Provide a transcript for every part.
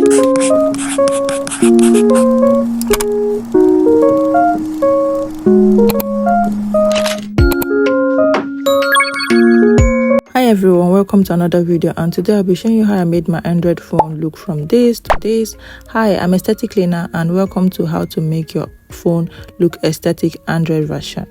Hi everyone, welcome to another video, and today I'll be showing you how I made my Android phone look from this to this. Hi, I'm Aesthetic Cleaner and welcome to how to make your phone look aesthetic Android version.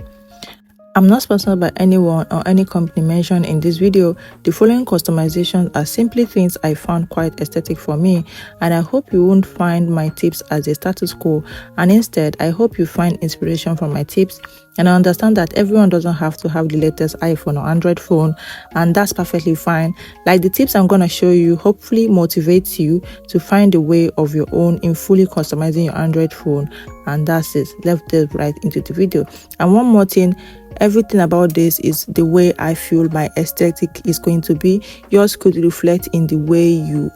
I'm not sponsored by anyone or any company mentioned in this video. The following customizations are simply things I found quite aesthetic for me, and I hope you won't find my tips as a status quo, and instead I hope you find inspiration from my tips. And I understand that everyone doesn't have to have the latest iPhone or Android phone, and that's perfectly fine. Like the tips I'm gonna show you hopefully motivates you to find a way of your own in fully customizing your Android phone. And that's it. Let's dive right into the video. And one more thing, everything about this is the way I feel my aesthetic is going to be. Yours could reflect in the way you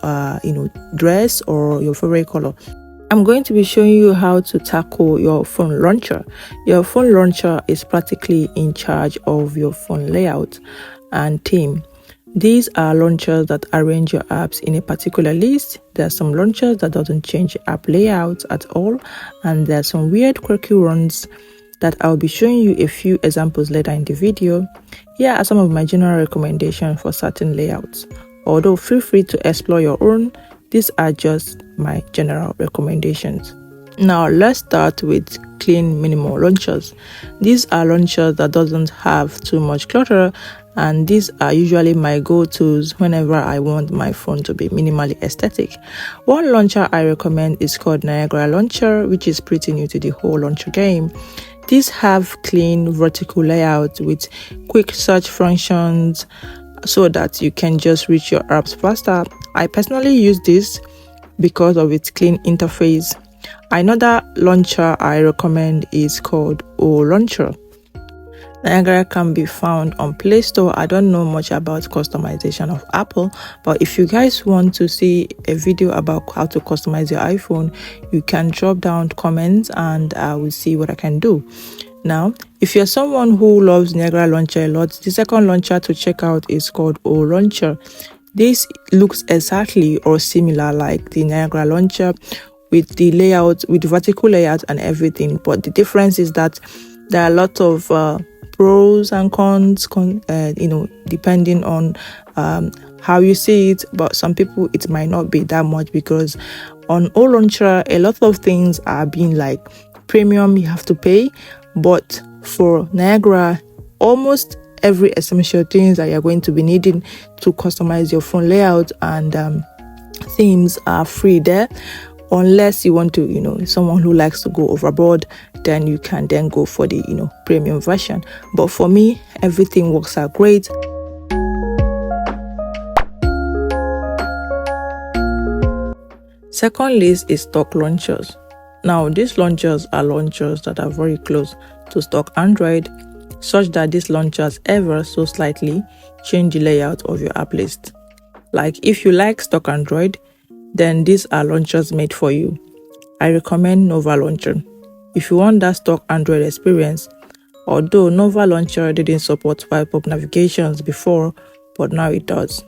dress or your favorite color. I'm going to be showing you how to tackle your phone launcher. Your phone launcher is practically in charge of your phone layout and theme. These are launchers that arrange your apps in a particular list. There are some launchers that doesn't change app layouts at all, and there are some weird quirky ones that I'll be showing you a few examples later in the video. Here are some of my general recommendations for certain layouts. Although feel free to explore your own, these are just my general recommendations. Now let's start with clean minimal launchers. These are launchers that doesn't have too much clutter, and these are usually my go-tos whenever I want my phone to be minimally aesthetic. One launcher I recommend is called Niagara Launcher, which is pretty new to the whole launcher game. These have clean vertical layout with quick search functions so that you can just reach your apps faster. I personally use this because of its clean interface. Another launcher I recommend is called O Launcher. Niagara can be found on Play Store. I don't know much about customization of Apple, but if you guys want to see a video about how to customize your iPhone, you can drop down comments and I will see what I can do. Now, if you're someone who loves Niagara Launcher a lot, the second launcher to check out is called O Launcher. This looks exactly or similar like the Niagara Launcher with the layout, with vertical layout and everything, but the difference is that there are a lot of pros and cons, depending on how you see it. But some people it might not be that much, because on O Launcher a lot of things are being like premium, you have to pay, but for Niagara almost every essential things that you're going to be needing to customize your phone layout and themes are free there, unless you want to, someone who likes to go overboard, then you can then go for the, premium version. But for me, everything works out great. Second list is stock launchers. Now, these launchers are launchers that are very close to stock Android, such that these launchers ever so slightly change the layout of your app list. Like if you like stock Android, then these are launchers made for you. I recommend Nova Launcher if you want that stock Android experience, although Nova Launcher didn't support swipe-up navigations before, but now it does.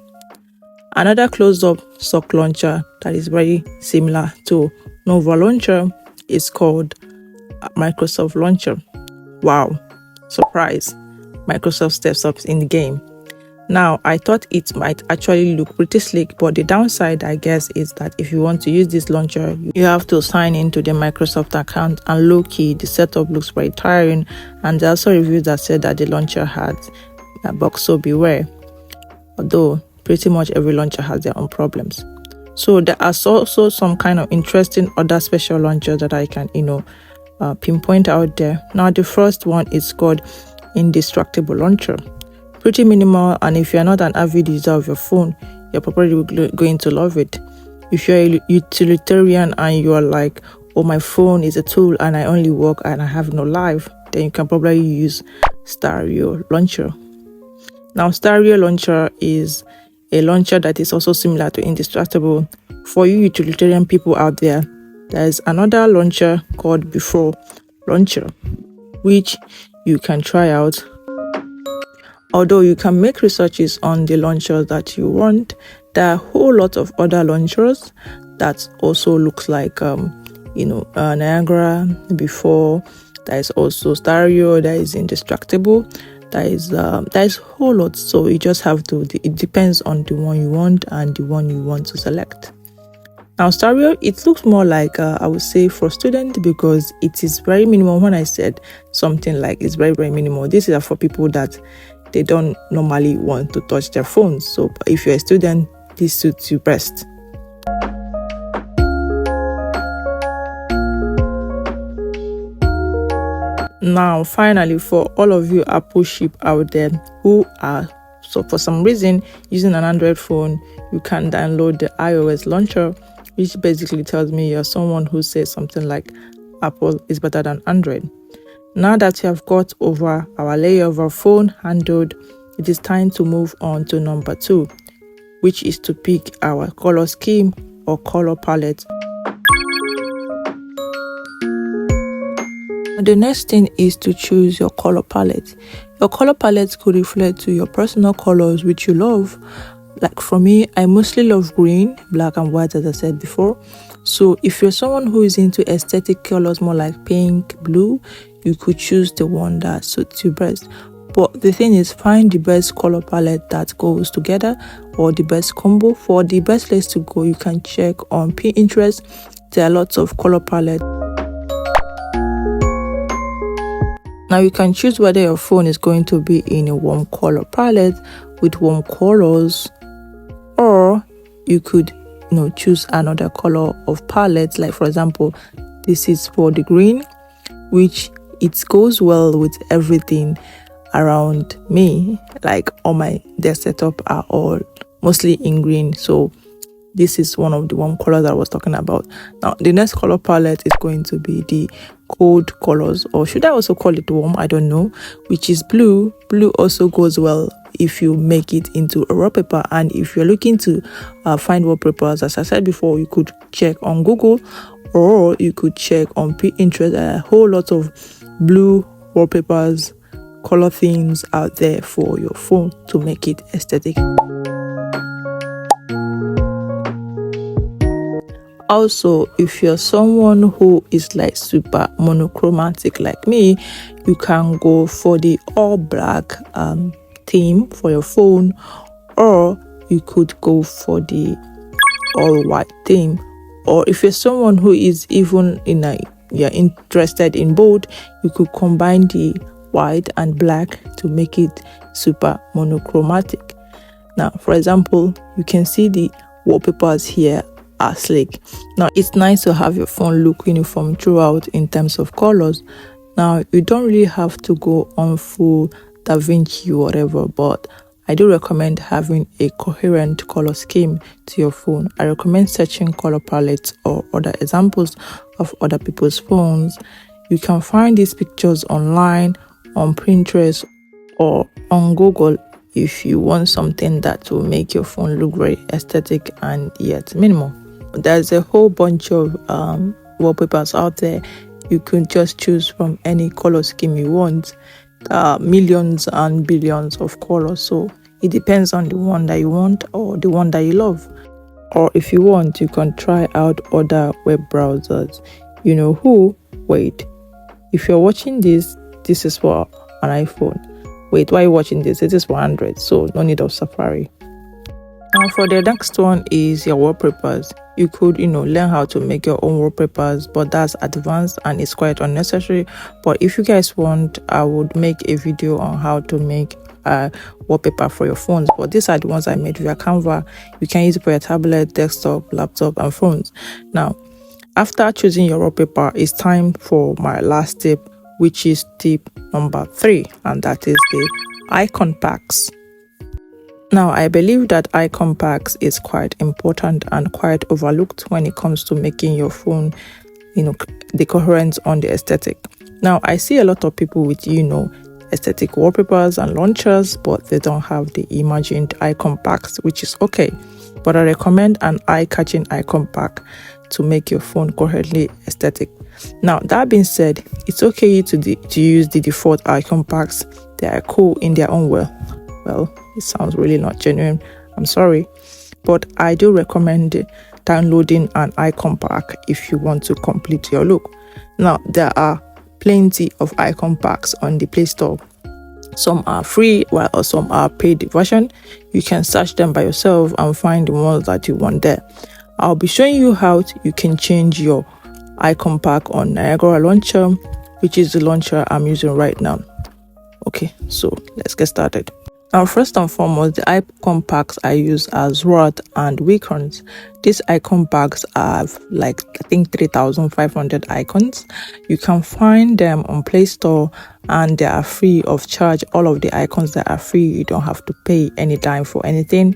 Another close-up stock launcher that is very similar to Nova Launcher is called Microsoft Launcher. Wow, surprise, Microsoft steps up in the game. Now, I thought it might actually look pretty slick, but the downside, I guess, is that if you want to use this launcher, you have to sign into the Microsoft account, and low-key, the setup looks very tiring, and there are also reviews that said that the launcher had a bug, so beware. Although, pretty much every launcher has their own problems. So there are also some kind of interesting other special launchers that I can, pinpoint out there. Now, the first one is called Indestructible Launcher. Pretty minimal, and if you're not an avid user of your phone, you're probably going to love it. If you're a utilitarian and you're like, oh, my phone is a tool and I only work and I have no life, then you can probably use Stereo Launcher. Now, Stereo Launcher is a launcher that is also similar to Indestructible. For you utilitarian people out there, there's another launcher called Before Launcher, which you can try out. Although you can make researches on the launchers that you want, there are a whole lot of other launchers that also looks like Niagara before. There is also stereo, there is indestructible, there is a whole lot. So you just have to, it depends on the one you want and the one you want to select. Now stereo, it looks more like I would say for student, because it is very minimal. When I said something like it's very, very minimal, this is for people that they don't normally want to touch their phones. So if you're a student, this suits you best. Now finally, for all of you Apple sheep out there who are for some reason using an Android phone, you can download the iOS launcher, which basically tells me you're someone who says something like Apple is better than Android. Now that you have got over our layer of our phone handled, it is time to move on to number 2, which is to pick our color scheme or color palette. The next thing is to choose your color palette. Your color palette could reflect to your personal colors which you love. Like for me, I mostly love green, black and white, as I said before. So if you're someone who is into aesthetic colors more like pink, blue, you could choose the one that suits you best. But the thing is, find the best color palette that goes together, or the best combo. For the best place to go, you can check on Pinterest. There are lots of color palettes. Now you can choose whether your phone is going to be in a warm color palette with warm colors, or you could choose another color of palette. Like for example, this is for the green, which it goes well with everything around me. Like all my desk setup are all mostly in green, so this is one of the warm colors that I was talking about. Now the next color palette is going to be the cold colors, or should I also call it warm, I don't know, which is blue. Blue also goes well if you make it into a wallpaper. And if you're looking to find wallpapers, as I said before, you could check on Google, or you could check on Pinterest. There are a whole lot of blue wallpapers, color themes out there for your phone to make it aesthetic. Also, if you're someone who is like super monochromatic like me, you can go for the all black theme for your phone, or you could go for the all white theme. Or if you're someone who is even you're interested in both, you could combine the white and black to make it super monochromatic. Now, for example, you can see the wallpapers here are sleek. Now it's nice to have your phone look uniform throughout in terms of colors. Now you don't really have to go on full DaVinci or whatever, but I do recommend having a coherent color scheme to your phone. I recommend searching color palettes or other examples of other people's phones. You can find these pictures online, on Pinterest, or on Google if you want something that will make your phone look very aesthetic and yet minimal. There's a whole bunch of wallpapers out there. You can just choose from any color scheme you want. Millions and billions of colors, so it depends on the one that you want or the one that you love. Or if you want, you can try out other web browsers. You know who? Wait, if you're watching this is for an iPhone. Wait, why are you watching this? It is for Android, so no need of Safari. Now for the next one is your wallpapers. You could learn how to make your own wallpapers, but that's advanced and it's quite unnecessary. But if you guys want, I would make a video on how to make a wallpaper for your phones. But these are the ones I made via Canva. You can use it for your tablet, desktop, laptop and phones. Now after choosing your wallpaper, it's time for my last tip, which is tip number 3, and that is the icon packs. Now, I believe that icon packs is quite important and quite overlooked when it comes to making your phone, the coherence on the aesthetic. Now, I see a lot of people with, aesthetic wallpapers and launchers, but they don't have the imagined icon packs, which is okay. But I recommend an eye-catching icon pack to make your phone coherently aesthetic. Now, that being said, it's okay to use the default icon packs. They are cool in their own way. Well, it sounds really not genuine, I'm sorry, but I do recommend downloading an icon pack if you want to complete your look. Now, there are plenty of icon packs on the Play Store. Some are free while some are paid version. You can search them by yourself and find the ones that you want there. I'll be showing you how you can change your icon pack on Niagara Launcher, which is the launcher I'm using right now. Okay, so let's get started. Now, first and foremost, the icon packs I use are Zwart and Weakons. These icon packs have like, I think, 3,500 icons. You can find them on Play Store and they are free of charge. All of the icons that are free, you don't have to pay any dime for anything.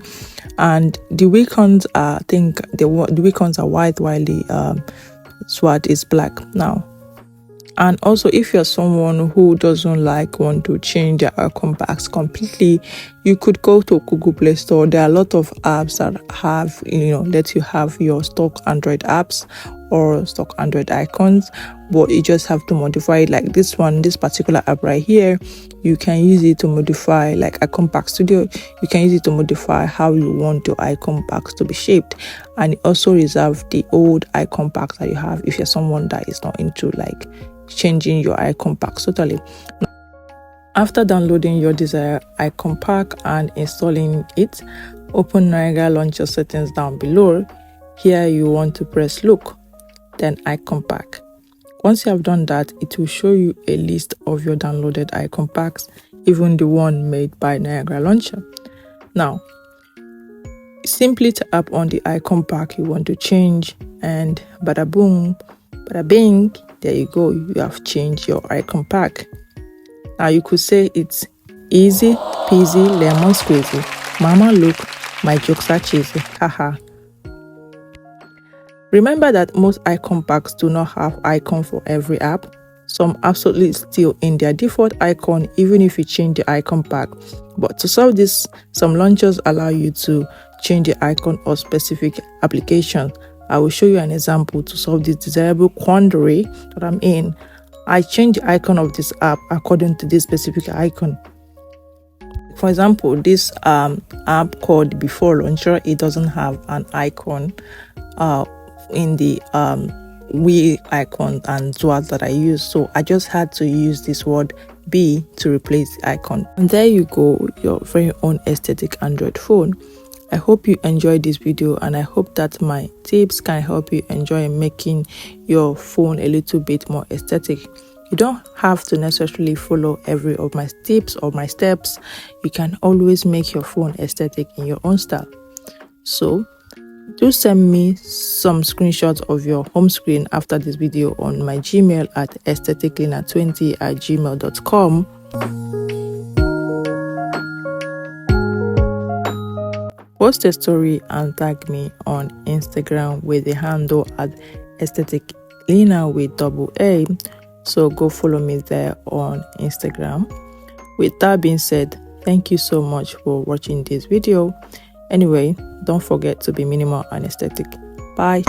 And the Weakons are, I think, the Weakons are white while the Zwart is black. Now, and also, if you're someone who doesn't want to change their icon packs completely, you could go to Google Play Store. There are a lot of apps that have, let you have your stock Android apps or stock Android icons, but you just have to modify it. Like this particular app right here, you can use it to modify, like Icon Pack Studio. You can use it to modify how you want your icon packs to be shaped, and it also reserve the old icon packs that you have if you're someone that is not into changing your icon packs totally. After downloading your desired icon pack and installing it, open Niagara Launcher settings down below. Here you want to press Look, then Icon Pack. Once you have done that, it will show you a list of your downloaded icon packs, even the one made by Niagara Launcher. Now, simply tap on the icon pack you want to change, and bada boom, bada bing, there you go, you have changed your icon pack. Now you could say it's easy peasy lemon squeezy. Mama look, my jokes are cheesy, haha. Remember that most icon packs do not have icon for every app. Some absolutely still in their default icon even if you change the icon pack. But to solve this, some launchers allow you to change the icon of specific application. I will show you an example to solve this desirable quandary that I'm in. I change the icon of this app according to this specific icon. For example, this app called Before Launcher, it doesn't have an icon in the Wii icon and Zwart that I use. So I just had to use this word B to replace the icon. And there you go, your very own aesthetic Android phone. I hope you enjoyed this video, and I hope that my tips can help you enjoy making your phone a little bit more aesthetic. You don't have to necessarily follow every of my tips or my steps. You can always make your phone aesthetic in your own style. So do send me some screenshots of your home screen after this video on my Gmail at aestheticlina20@gmail.com. Post a story and tag me on Instagram with the handle at aestheticlina with double A. So go follow me there on Instagram. With that being said, thank you so much for watching this video. Anyway, don't forget to be minimal and aesthetic. Bye.